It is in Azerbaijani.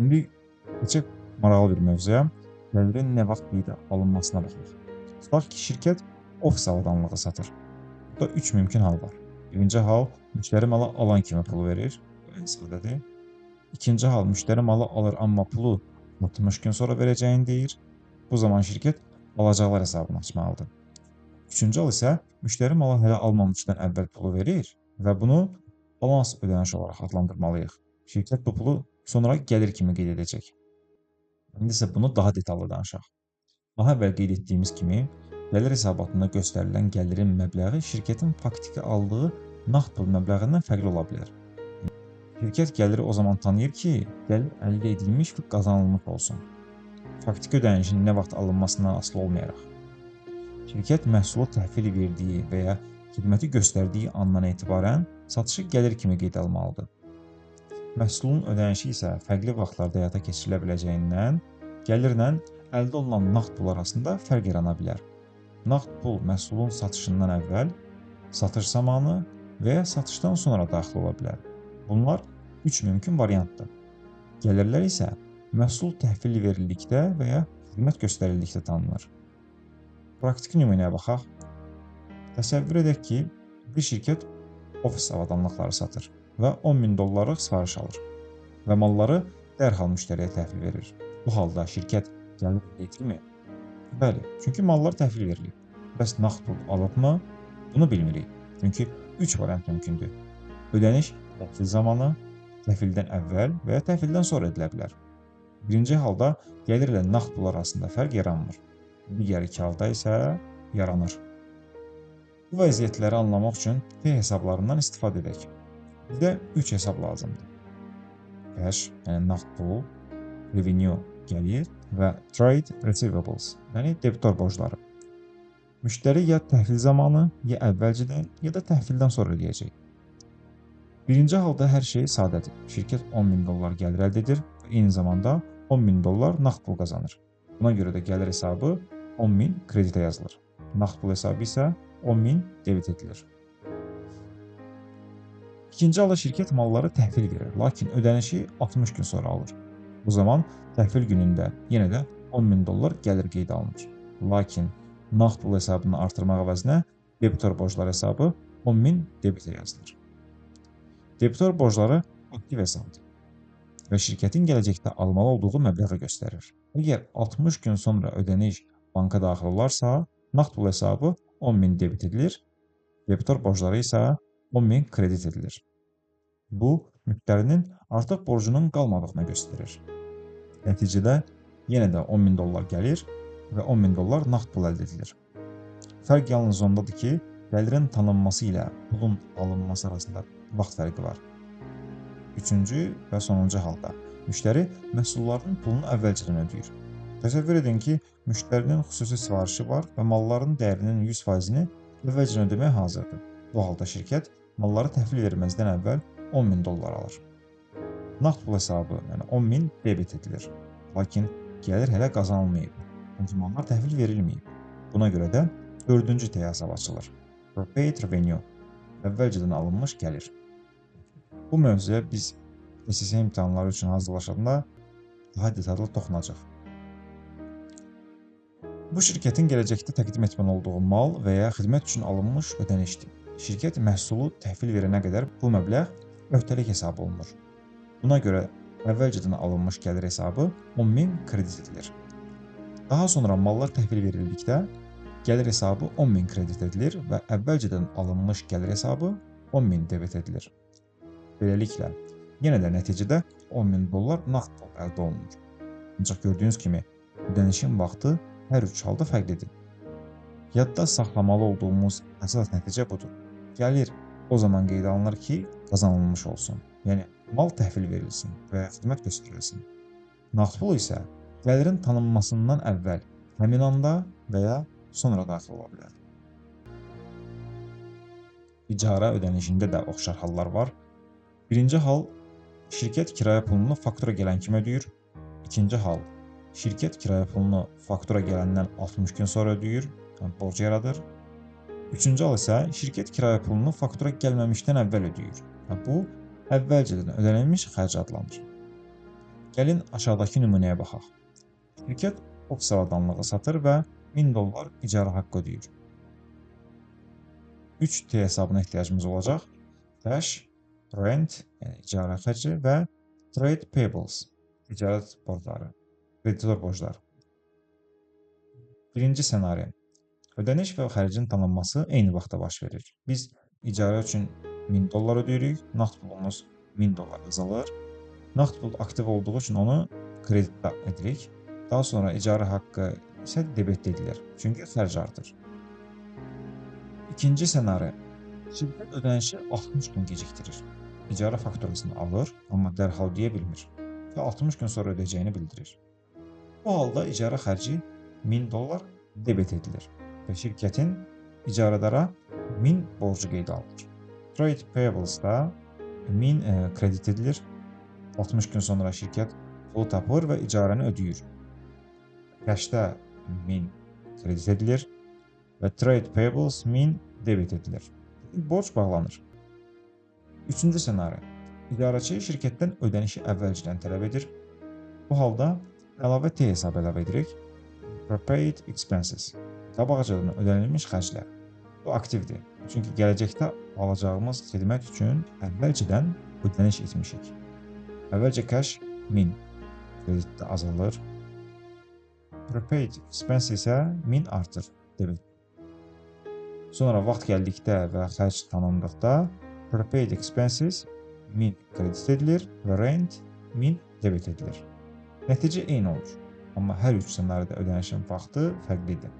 İndi keçək maraqlı bir mövzuya. Gəlirin nə vaxt qeydə alınmasına baxırıq. Tutaq ki, şirkət ofis avadanlığı satır. Burada 3 mümkün hal var. Birinci hal, müştəri malı alan kimi pul verir. Bu ən sadədir. İkinci hal, müştəri malı alır, amma pulu 60 gün sonra verəcəyini deyir. Bu zaman şirkət alacaqlar hesabını açmalıdır. Üçüncü hal isə müştəri malı hələ almamışdan əvvəl pulu verir və bunu balans ödənişi olaraq adlandırmalıyıq. Şirkət bu pulu sonra gəlir kimi qeyd edəcək. İndi isə bunu daha detallı danışaq. Daha əvvəl qeyd etdiyimiz kimi, gəlir hesabatında göstərilən gəlirin məbləği şirkətin faktiki aldığı nağd pul məbləğindən fərqli ola bilər. Şirkət gəliri o zaman tanıyır ki, gəlir əldə edilmiş və qazanılmış olsun. Faktiki ödənişin nə vaxt alınmasından asılı olmayaraq. Şirkət məhsulu təhvil verdiyi və ya xidməti göstərdiyi andan etibarən satışı gəlir kimi qeyd almalıdır. Məhsulun ödənişi isə fərqli vaxtlarda həyata keçirilə biləcəyindən gəlirlə əldə olunan nağd pul arasında fərq yarana bilər. Nağd pul məhsulun satışından əvvəl, satış zamanı və ya satışdan sonra daxil ola bilər. Bunlar 3 mümkün variantdır. Gəlirlər isə məhsul təhvil verildikdə və ya xidmət göstərildikdə tanınır. Praktik nümunəyə baxaq. Təsəvvür edək ki, bir şirkət ofis avadanlıqları satır və $10.000 sifariş alır və malları dərhal müştəriyə təhvil verir. Bu halda şirkət gəlir əldə etdimi? Bəli, çünki mallar təhvil verilir. Bəs nağd pul alıbmı? Bunu bilmirik. Çünki 3 variant mümkündür. Ödəniş təhvil zamanı, təhvildən əvvəl və ya təhvildən sonra edilə bilər. Birinci halda gəlirlə nağd pul arasında fərq yaranmır. Digər iki halda isə yaranır. Bu vəziyyətləri anlamaq üçün P hesablarından istifadə edək. Bizə 3 hesab lazımdır. Cash, yəni nağd pul, revenue, gəlir və trade receivables, yəni debitor borcları. Müştəri ya təhvil zamanı, ya əvvəlcədən, ya da təhvildən sonra ödəyəcək. Birinci halda hər şey sadədir. Şirkət $10.000 gəlir əldə edir və eyni zamanda $10.000 nağd pul qazanır. Buna görə də gəlir hesabı 10.000 kreditə yazılır. Nağd pul hesabı isə 10.000 debit edilir. İkinci halda şirkət malları təhvil verir, lakin ödənişi 60 gün sonra alır. Bu zaman təhvil günündə yenə də $10.000 gəlir qeydə alınır. Lakin nağd pul hesabını artırmaq əvəzinə debitor borclar hesabı 10.000 debitə yazılır. Debitor borcları aktiv hesabdır və şirkətin gələcəkdə almalı olduğu məbləği göstərir. Əgər 60 gün sonra ödəniş banka daxil olarsa, nağd pul hesabı 10.000 debit edilir, debitor borcları isə 10.000 kredit edilir. Bu, müştərinin artıq borcunun qalmadığını göstərir. Nəticədə yenə də $10.000 gəlir və $10.000 nağd pul əldə edilir. Fərq yalnız ondadır ki, gəlirin tanınması ilə pulun alınması arasında vaxt fərqi var. Üçüncü və sonuncu halda müştəri məhsulların pulunu əvvəlcədən ödəyir. Təsəvvür edin ki, müştərinin xüsusi sifarişi var və malların dəyərinin 100%-ni əvvəlcədən ödəməyə hazırdır. Bu halda şirkət malları təhvil verməzdən əvvəl $10.000 alır. Nağd pul hesabı, yəni 10.000 debit edilir. Lakin gəlir hələ qazanılmayıb. Çünki mallar təhvil verilməyib. Buna görə də 4-cü T hesabı açılır. Prepaid revenue, əvvəlcədən alınmış gəlir. Bu mövzuya biz SSC imtahanları üçün hazırlaşanda daha detallı toxunacaq. Bu şirkətin gələcəkdə təqdim etməli olduğu mal və ya xidmət üçün alınmış ödənişdir. Şirkət məhsulu təhvil verənə qədər bu məbləğ öhdəlik hesabı olunur. Buna görə əvvəlcədən alınmış gəlir hesabı 10.000 kredit edilir. Daha sonra mallar təhvil verildikdə gəlir hesabı 10.000 kredit edilir və əvvəlcədən alınmış gəlir hesabı 10.000 debit edilir. Beləliklə, yenə də nəticədə $10.000 nağd pul əldə olunur. Ancaq gördüyünüz kimi, ödənişin vaxtı hər üç halda fərqlidir. Yadda saxlamalı olduğumuz əsas nəticə budur. Gəlir o zaman qeydə alınır ki, qazanılmış olsun. Yəni, mal təhvil verilsin və ya xidmət göstərilsin. Nağd pul isə gəlirin tanınmasından əvvəl, həmin anda və ya sonra daxil ola bilər. İcara ödənişində də oxşar hallar var. Birinci hal, şirkət kirayə pulunu faktura gələn kimi ödəyir. İkinci hal, şirkət kirayə pulunu faktura gələndən 60 gün sonra ödəyir, yəni borc yaradır. Üçüncü hal isə şirkət kirayə pulunu faktura gəlməmişdən əvvəl ödəyir. Bu, əvvəlcədən ödənilmiş xərc adlanır. Gəlin aşağıdakı nümunəyə baxaq. Şirkət ofis avadanlığı satır və $1000 icarə haqqı ödəyir. 3T hesabına ehtiyacımız olacaq. Cash, rent, yəni icarə xərci və trade payables, ticarət borcları, kreditor borcları. Birinci ssenari. Ödəniş və xərcin tanınması eyni vaxtda baş verir. Biz icarə üçün $1000 ödəyirik, nağd pulumuz $1000 azalır. Nağd pul aktiv olduğu üçün onu kredit edirik. Daha sonra icarə haqqı isə debet edilir, çünki xərc artır. İkinci ssenari. Şirkət ödənişi 60 gün gecikdirir. İcarə fakturasını alır, amma dərhal deyə bilmir və 60 gün sonra ödəyəcəyini bildirir. Bu halda icarə xərci $1000 debet edilir və şirkətin icarədara 1000 borcu qeydə alınır. Trade payables-da 1000 kredit edilir. 60 gün sonra şirkət pulu tapır və icarəni ödəyir. Cashdə 1000 kredit edilir və trade payables 1000 debet edilir. Borc bağlanır. Üçüncü ssenari. İdarəçi şirkətdən ödənişi əvvəlcədən tələb edir. Bu halda əlavə T hesab əlavə edirik. Prepaid expenses. Qabaqcadan ödənilmiş xərclər. Bu aktivdir. Çünki gələcəkdə alacağımız xidmət üçün əvvəlcədən ödəniş etmişik. Əvvəlcə cash 1000 kreditdə azalır. Prepaid expense isə 1000 artır. Debit. Sonra vaxt gəldikdə və xərc tanındıqda prepaid expenses 1000 kredit edilir və rent 1000 debet edilir. Nəticə eyni olur, amma hər üç ssenaridə ödənişin vaxtı fərqlidir.